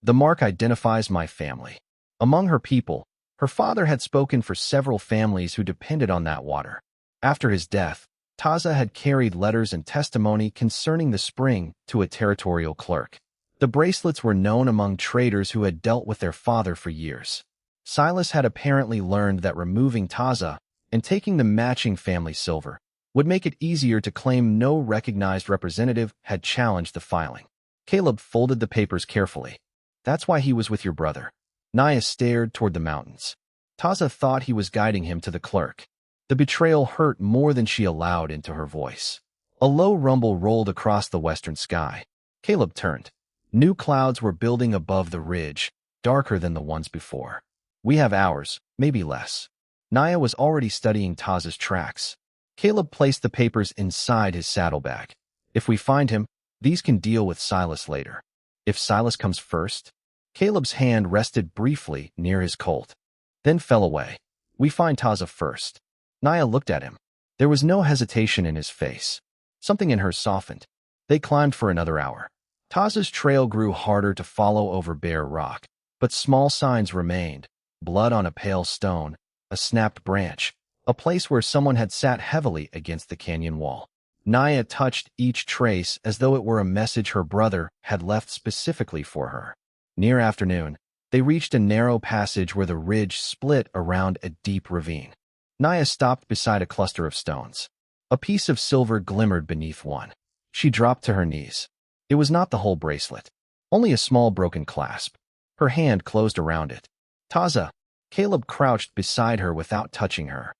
The mark identifies my family. Among her people, her father had spoken for several families who depended on that water. After his death, Taza had carried letters and testimony concerning the spring to a territorial clerk. The bracelets were known among traders who had dealt with their father for years. Silas had apparently learned that removing Taza and taking the matching family silver would make it easier to claim no recognized representative had challenged the filing. Caleb folded the papers carefully. That's why he was with your brother. Naya stared toward the mountains. Taza thought he was guiding him to the clerk. The betrayal hurt more than she allowed into her voice. A low rumble rolled across the western sky. Caleb turned. New clouds were building above the ridge, darker than the ones before. We have hours, maybe less. Naya was already studying Taza's tracks. Caleb placed the papers inside his saddlebag. If we find him, these can deal with Silas later. If Silas comes first? Caleb's hand rested briefly near his Colt, then fell away. We find Taza first. Naya looked at him. There was no hesitation in his face. Something in her softened. They climbed for another hour. Taza's trail grew harder to follow over bare rock, but small signs remained. Blood on a pale stone, a snapped branch, a place where someone had sat heavily against the canyon wall. Naya touched each trace as though it were a message her brother had left specifically for her. Near afternoon, they reached a narrow passage where the ridge split around a deep ravine. Naya stopped beside a cluster of stones. A piece of silver glimmered beneath one. She dropped to her knees. It was not the whole bracelet, only a small broken clasp. Her hand closed around it. Taza. Caleb crouched beside her without touching her.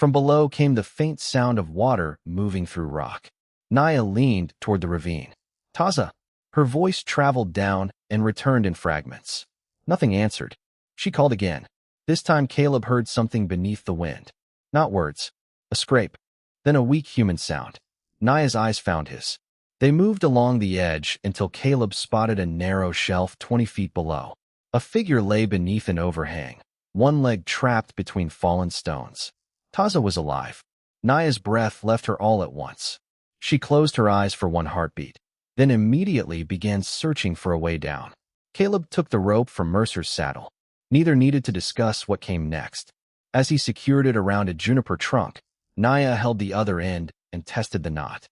From below came the faint sound of water moving through rock. Naya leaned toward the ravine. Taza. Her voice traveled down and returned in fragments. Nothing answered. She called again. This time Caleb heard something beneath the wind. Not words. A scrape. Then a weak human sound. Naya's eyes found his. They moved along the edge until Caleb spotted a narrow shelf 20 feet below. A figure lay beneath an overhang, one leg trapped between fallen stones. Taza was alive. Naya's breath left her all at once. She closed her eyes for one heartbeat, then immediately began searching for a way down. Caleb took the rope from Mercer's saddle. Neither needed to discuss what came next. As he secured it around a juniper trunk, Naya held the other end and tested the knot.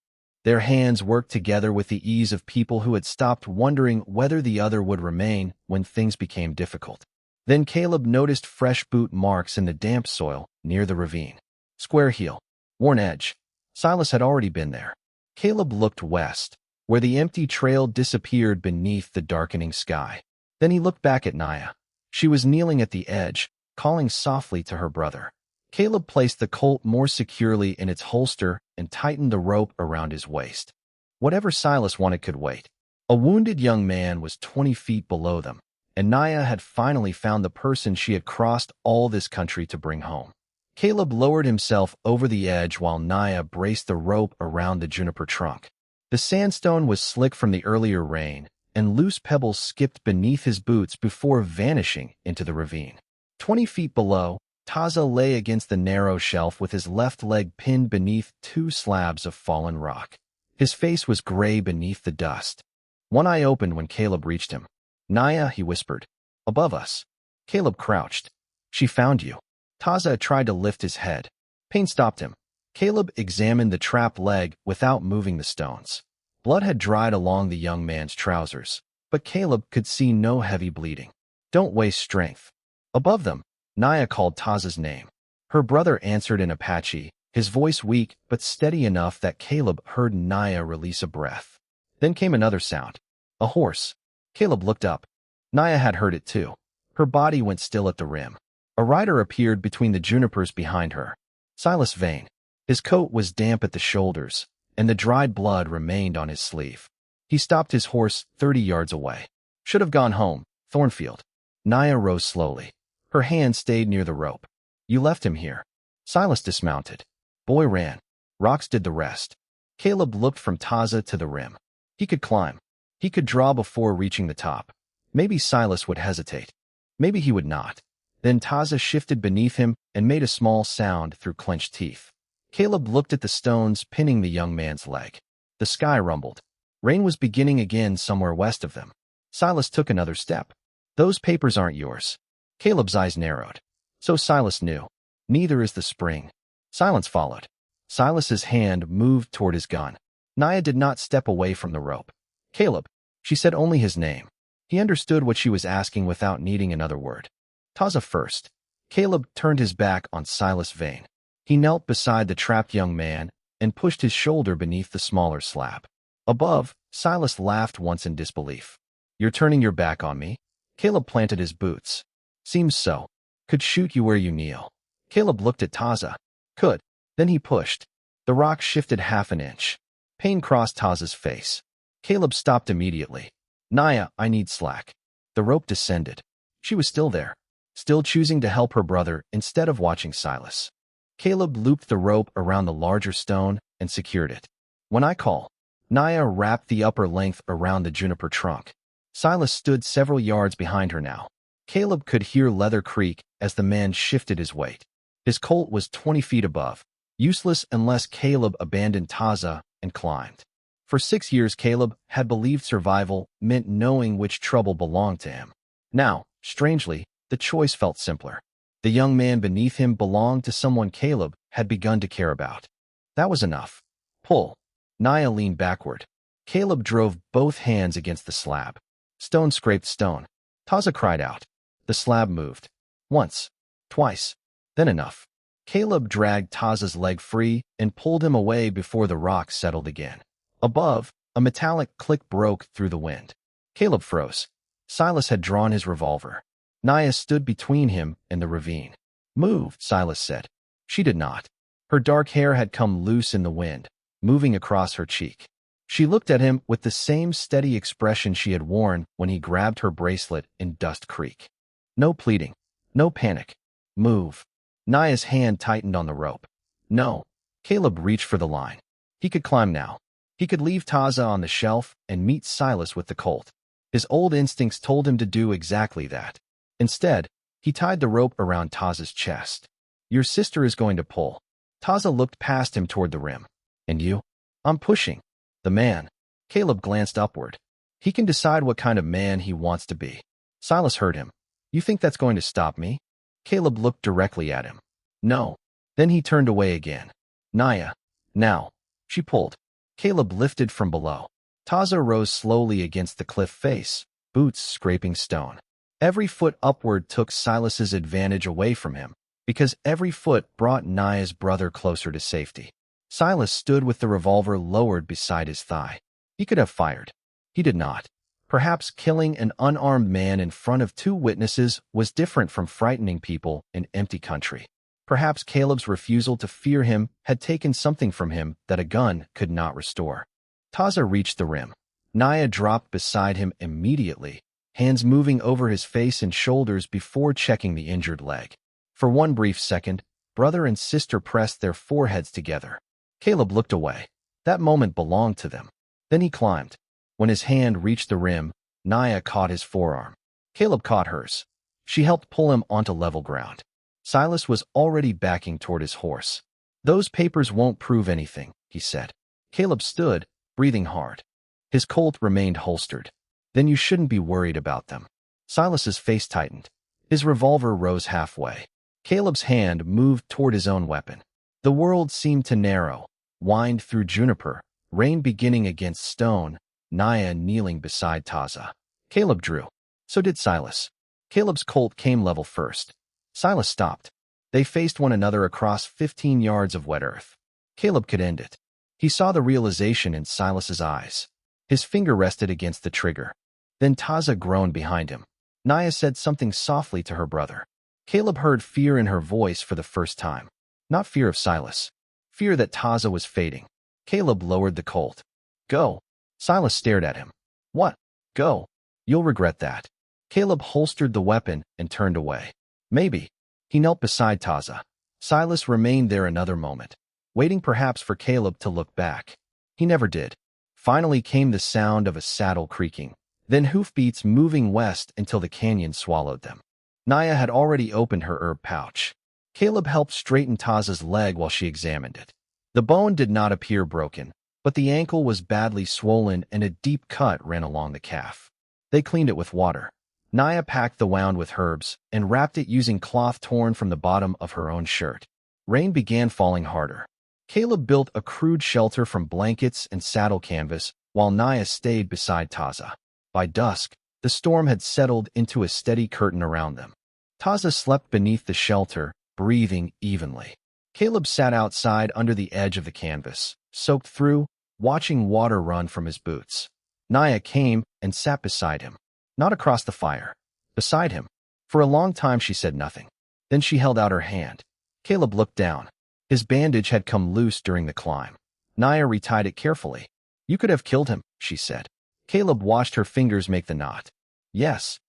Their hands worked together with the ease of people who had stopped wondering whether the other would remain when things became difficult. Then Caleb noticed fresh boot marks in the damp soil near the ravine. Square heel, worn edge. Silas had already been there. Caleb looked west, where the empty trail disappeared beneath the darkening sky. Then he looked back at Naya. She was kneeling at the edge, calling softly to her brother. Caleb placed the Colt more securely in its holster and tightened the rope around his waist. Whatever Silas wanted could wait. A wounded young man was 20 feet below them, and Naya had finally found the person she had crossed all this country to bring home. Caleb lowered himself over the edge while Naya braced the rope around the juniper trunk. The sandstone was slick from the earlier rain, and loose pebbles skipped beneath his boots before vanishing into the ravine. 20 feet below, Taza lay against the narrow shelf with his left leg pinned beneath 2 slabs of fallen rock. His face was gray beneath the dust. One eye opened when Caleb reached him. Naya, he whispered. Above us. Caleb crouched. She found you. Taza tried to lift his head. Pain stopped him. Caleb examined the trapped leg without moving the stones. Blood had dried along the young man's trousers, but Caleb could see no heavy bleeding. Don't waste strength. Above them, Naya called Taza's name. Her brother answered in Apache, his voice weak but steady enough that Caleb heard Naya release a breath. Then came another sound. A horse. Caleb looked up. Naya had heard it too. Her body went still at the rim. A rider appeared between the junipers behind her. Silas Vane. His coat was damp at the shoulders, and the dried blood remained on his sleeve. He stopped his horse 30 yards away. Should have gone home, Thornfield. Naya rose slowly. Her hand stayed near the rope. You left him here. Silas dismounted. Boy ran. Rocks did the rest. Caleb looked from Taza to the rim. He could climb. He could draw before reaching the top. Maybe Silas would hesitate. Maybe he would not. Then Taza shifted beneath him and made a small sound through clenched teeth. Caleb looked at the stones pinning the young man's leg. The sky rumbled. Rain was beginning again somewhere west of them. Silas took another step. Those papers aren't yours. Caleb's eyes narrowed. So Silas knew. Neither is the spring. Silence followed. Silas's hand moved toward his gun. Naya did not step away from the rope. Caleb. She said only his name. He understood what she was asking without needing another word. Taza first. Caleb turned his back on Silas Vane. He knelt beside the trapped young man and pushed his shoulder beneath the smaller slab. Above, Silas laughed once in disbelief. You're turning your back on me? Caleb planted his boots. Seems so. Could shoot you where you kneel. Caleb looked at Taza. Could. Then he pushed. The rock shifted half an inch. Pain crossed Taza's face. Caleb stopped immediately. Naya, I need slack. The rope descended. She was still there, still choosing to help her brother instead of watching Silas. Caleb looped the rope around the larger stone and secured it. When I call, Naya wrapped the upper length around the juniper trunk. Silas stood several yards behind her now. Caleb could hear leather creak as the man shifted his weight. His Colt was 20 feet above, useless unless Caleb abandoned Taza and climbed. For 6 years Caleb had believed survival meant knowing which trouble belonged to him. Now, strangely, the choice felt simpler. The young man beneath him belonged to someone Caleb had begun to care about. That was enough. Pull. Naya leaned backward. Caleb drove both hands against the slab. Stone scraped stone. Taza cried out. The slab moved. Once. Twice. Then enough. Caleb dragged Taza's leg free and pulled him away before the rock settled again. Above, a metallic click broke through the wind. Caleb froze. Silas had drawn his revolver. Naya stood between him and the ravine. Move, Silas said. She did not. Her dark hair had come loose in the wind, moving across her cheek. She looked at him with the same steady expression she had worn when he grabbed her bracelet in Dust Creek. No pleading. No panic. Move. Naya's hand tightened on the rope. No. Caleb reached for the line. He could climb now. He could leave Taza on the shelf and meet Silas with the Colt. His old instincts told him to do exactly that. Instead, he tied the rope around Taza's chest. Your sister is going to pull. Taza looked past him toward the rim. And you? I'm pushing. The man. Caleb glanced upward. He can decide what kind of man he wants to be. Silas heard him. You think that's going to stop me? Caleb looked directly at him. No. Then he turned away again. Naya. Now. She pulled. Caleb lifted from below. Taza rose slowly against the cliff face, boots scraping stone. Every foot upward took Silas's advantage away from him, because every foot brought Naya's brother closer to safety. Silas stood with the revolver lowered beside his thigh. He could have fired. He did not. Perhaps killing an unarmed man in front of two witnesses was different from frightening people in empty country. Perhaps Caleb's refusal to fear him had taken something from him that a gun could not restore. Taza reached the rim. Naya dropped beside him immediately, hands moving over his face and shoulders before checking the injured leg. For one brief second, brother and sister pressed their foreheads together. Caleb looked away. That moment belonged to them. Then he climbed. When his hand reached the rim, Naya caught his forearm. Caleb caught hers. She helped pull him onto level ground. Silas was already backing toward his horse. Those papers won't prove anything, he said. Caleb stood, breathing hard. His Colt remained holstered. Then you shouldn't be worried about them. Silas's face tightened. His revolver rose halfway. Caleb's hand moved toward his own weapon. The world seemed to narrow, wind through juniper, rain beginning against stone, Naya kneeling beside Taza. Caleb drew. So did Silas. Caleb's Colt came level first. Silas stopped. They faced one another across 15 yards of wet earth. Caleb could end it. He saw the realization in Silas's eyes. His finger rested against the trigger. Then Taza groaned behind him. Naya said something softly to her brother. Caleb heard fear in her voice for the first time. Not fear of Silas. Fear that Taza was fading. Caleb lowered the Colt. Go. Silas stared at him. What? Go. You'll regret that. Caleb holstered the weapon and turned away. Maybe. He knelt beside Taza. Silas remained there another moment, waiting perhaps for Caleb to look back. He never did. Finally came the sound of a saddle creaking, then hoofbeats moving west until the canyon swallowed them. Naya had already opened her herb pouch. Caleb helped straighten Taza's leg while she examined it. The bone did not appear broken, but the ankle was badly swollen and a deep cut ran along the calf. They cleaned it with water. Naya packed the wound with herbs and wrapped it using cloth torn from the bottom of her own shirt. Rain began falling harder. Caleb built a crude shelter from blankets and saddle canvas while Naya stayed beside Taza. By dusk, the storm had settled into a steady curtain around them. Taza slept beneath the shelter, breathing evenly. Caleb sat outside under the edge of the canvas, soaked through, watching water run from his boots. Naya came and sat beside him. Not across the fire. Beside him. For a long time she said nothing. Then she held out her hand. Caleb looked down. His bandage had come loose during the climb. Naya retied it carefully. You could have killed him, she said. Caleb watched her fingers make the knot. Yes.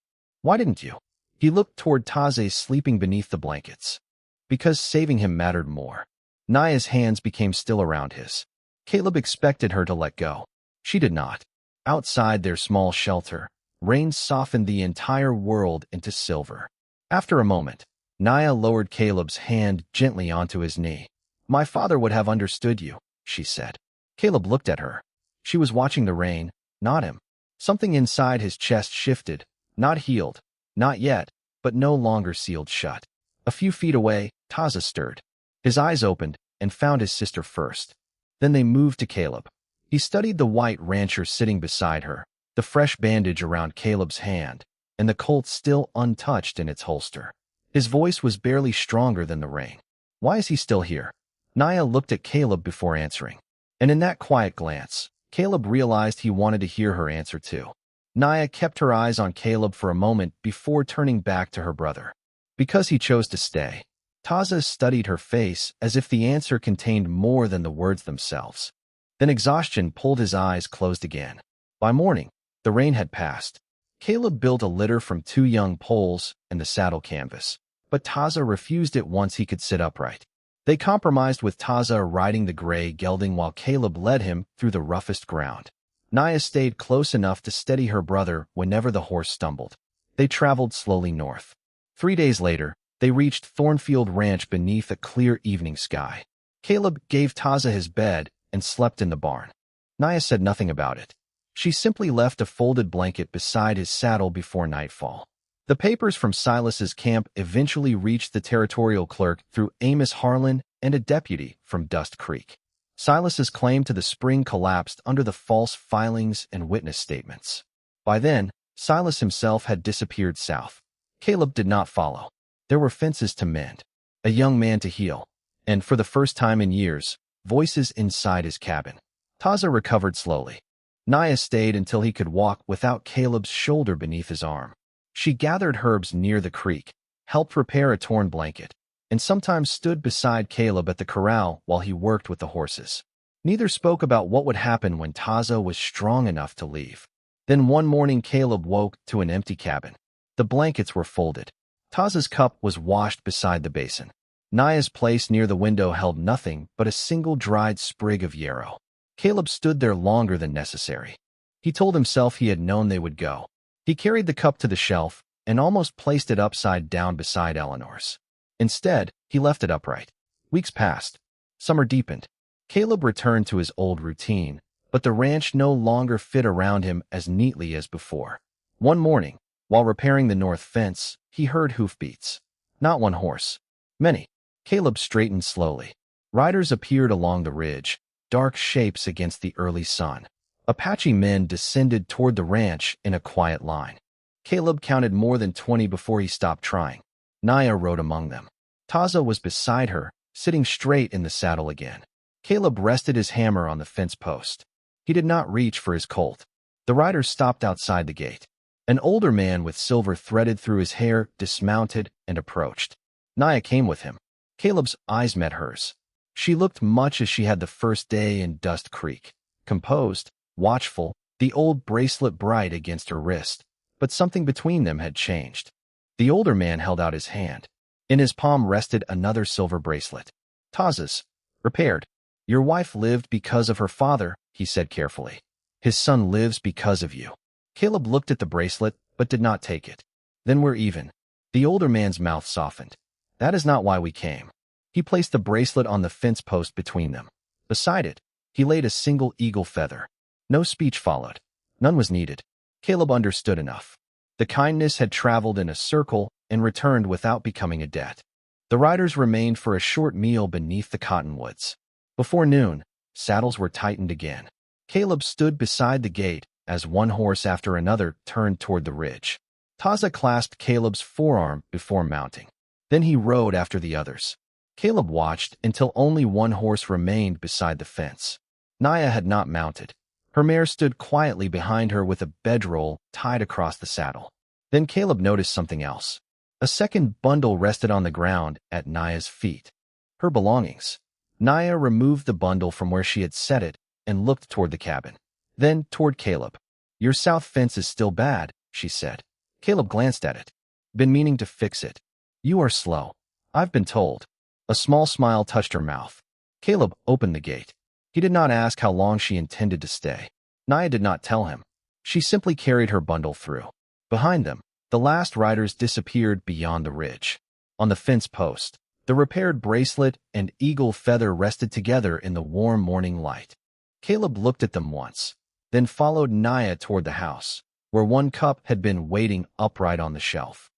Why didn't you? He looked toward Taze sleeping beneath the blankets. Because saving him mattered more. Naya's hands became still around his. Caleb expected her to let go. She did not. Outside their small shelter, rain softened the entire world into silver. After a moment, Naya lowered Caleb's hand gently onto his knee. My father would have understood you, she said. Caleb looked at her. She was watching the rain, not him. Something inside his chest shifted, not healed, not yet, but no longer sealed shut. A few feet away, Taza stirred. His eyes opened and found his sister first. Then they moved to Caleb. He studied the white rancher sitting beside her, the fresh bandage around Caleb's hand, and the Colt still untouched in its holster. His voice was barely stronger than the rain. Why is he still here? Naya looked at Caleb before answering. And in that quiet glance, Caleb realized he wanted to hear her answer too. Naya kept her eyes on Caleb for a moment before turning back to her brother. Because he chose to stay. Taza studied her face as if the answer contained more than the words themselves. Then exhaustion pulled his eyes closed again. By morning, the rain had passed. Caleb built a litter from 2 young poles and the saddle canvas, but Taza refused it once he could sit upright. They compromised with Taza riding the gray gelding while Caleb led him through the roughest ground. Naya stayed close enough to steady her brother whenever the horse stumbled. They traveled slowly north. 3 days later, they reached Thornfield Ranch beneath a clear evening sky. Caleb gave Taza his bed and slept in the barn. Naya said nothing about it. She simply left a folded blanket beside his saddle before nightfall. The papers from Silas's camp eventually reached the territorial clerk through Amos Harlan and a deputy from Dust Creek. Silas's claim to the spring collapsed under the false filings and witness statements. By then, Silas himself had disappeared south. Caleb did not follow. There were fences to mend, a young man to heal, and for the first time in years, voices inside his cabin. Taza recovered slowly. Naya stayed until he could walk without Caleb's shoulder beneath his arm. She gathered herbs near the creek, helped prepare a torn blanket, and sometimes stood beside Caleb at the corral while he worked with the horses. Neither spoke about what would happen when Taza was strong enough to leave. Then one morning Caleb woke to an empty cabin. The blankets were folded. Taza's cup was washed beside the basin. Naya's place near the window held nothing but a single dried sprig of yarrow. Caleb stood there longer than necessary. He told himself he had known they would go. He carried the cup to the shelf and almost placed it upside down beside Eleanor's. Instead, he left it upright. Weeks passed. Summer deepened. Caleb returned to his old routine, but the ranch no longer fit around him as neatly as before. One morning, while repairing the north fence, he heard hoofbeats. Not one horse. Many. Caleb straightened slowly. Riders appeared along the ridge, dark shapes against the early sun. Apache men descended toward the ranch in a quiet line. Caleb counted more than 20 before he stopped trying. Naya rode among them. Taza was beside her, sitting straight in the saddle again. Caleb rested his hammer on the fence post. He did not reach for his Colt. The riders stopped outside the gate. An older man with silver threaded through his hair dismounted and approached. Naya came with him. Caleb's eyes met hers. She looked much as she had the first day in Dust Creek. Composed, watchful, the old bracelet bright against her wrist. But something between them had changed. The older man held out his hand. In his palm rested another silver bracelet. Taza's. Repaired. Your wife lived because of her father, he said carefully. His son lives because of you. Caleb looked at the bracelet, but did not take it. Then we're even. The older man's mouth softened. That is not why we came. He placed the bracelet on the fence post between them. Beside it, he laid a single eagle feather. No speech followed. None was needed. Caleb understood enough. The kindness had traveled in a circle and returned without becoming a debt. The riders remained for a short meal beneath the cottonwoods. Before noon, saddles were tightened again. Caleb stood beside the gate as one horse after another turned toward the ridge. Taza clasped Caleb's forearm before mounting. Then he rode after the others. Caleb watched until only one horse remained beside the fence. Naya had not mounted. Her mare stood quietly behind her with a bedroll tied across the saddle. Then Caleb noticed something else. A second bundle rested on the ground at Naya's feet. Her belongings. Naya removed the bundle from where she had set it and looked toward the cabin. Then toward Caleb. Your south fence is still bad, she said. Caleb glanced at it. Been meaning to fix it. You are slow. I've been told. A small smile touched her mouth. Caleb opened the gate. He did not ask how long she intended to stay. Naya did not tell him. She simply carried her bundle through. Behind them, the last riders disappeared beyond the ridge. On the fence post, the repaired bracelet and eagle feather rested together in the warm morning light. Caleb looked at them once, then followed Naya toward the house, where one cup had been waiting upright on the shelf.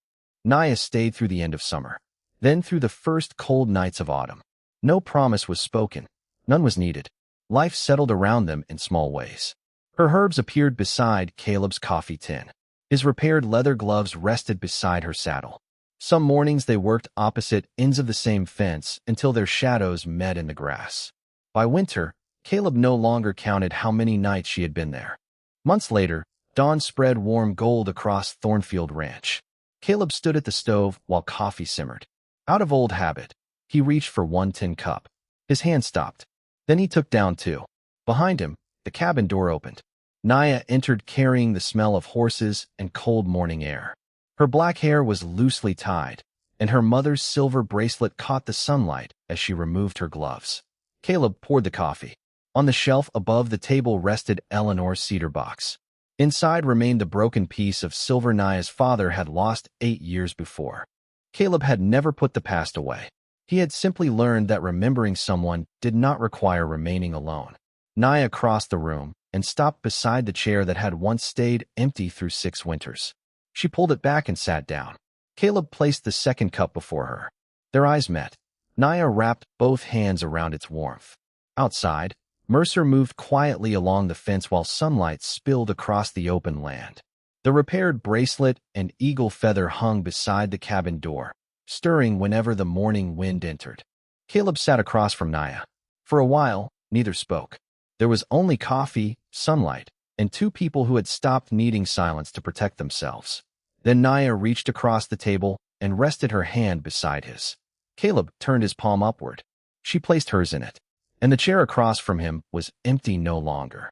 Naya stayed through the end of summer, then through the first cold nights of autumn. No promise was spoken. None was needed. Life settled around them in small ways. Her herbs appeared beside Caleb's coffee tin. His repaired leather gloves rested beside her saddle. Some mornings they worked opposite ends of the same fence until their shadows met in the grass. By winter, Caleb no longer counted how many nights she had been there. Months later, dawn spread warm gold across Thornfield Ranch. Caleb stood at the stove while coffee simmered. Out of old habit, he reached for one tin cup. His hand stopped. Then he took down two. Behind him, the cabin door opened. Naya entered carrying the smell of horses and cold morning air. Her black hair was loosely tied, and her mother's silver bracelet caught the sunlight as she removed her gloves. Caleb poured the coffee. On the shelf above the table rested Eleanor's cedar box. Inside remained the broken piece of silver Naya's father had lost 8 years before. Caleb had never put the past away. He had simply learned that remembering someone did not require remaining alone. Naya crossed the room and stopped beside the chair that had once stayed empty through 6 winters. She pulled it back and sat down. Caleb placed the second cup before her. Their eyes met. Naya wrapped both hands around its warmth. Outside, Mercer moved quietly along the fence while sunlight spilled across the open land. The repaired bracelet and eagle feather hung beside the cabin door, stirring whenever the morning wind entered. Caleb sat across from Naya. For a while, neither spoke. There was only coffee, sunlight, and 2 people who had stopped needing silence to protect themselves. Then Naya reached across the table and rested her hand beside his. Caleb turned his palm upward. She placed hers in it, and the chair across from him was empty no longer.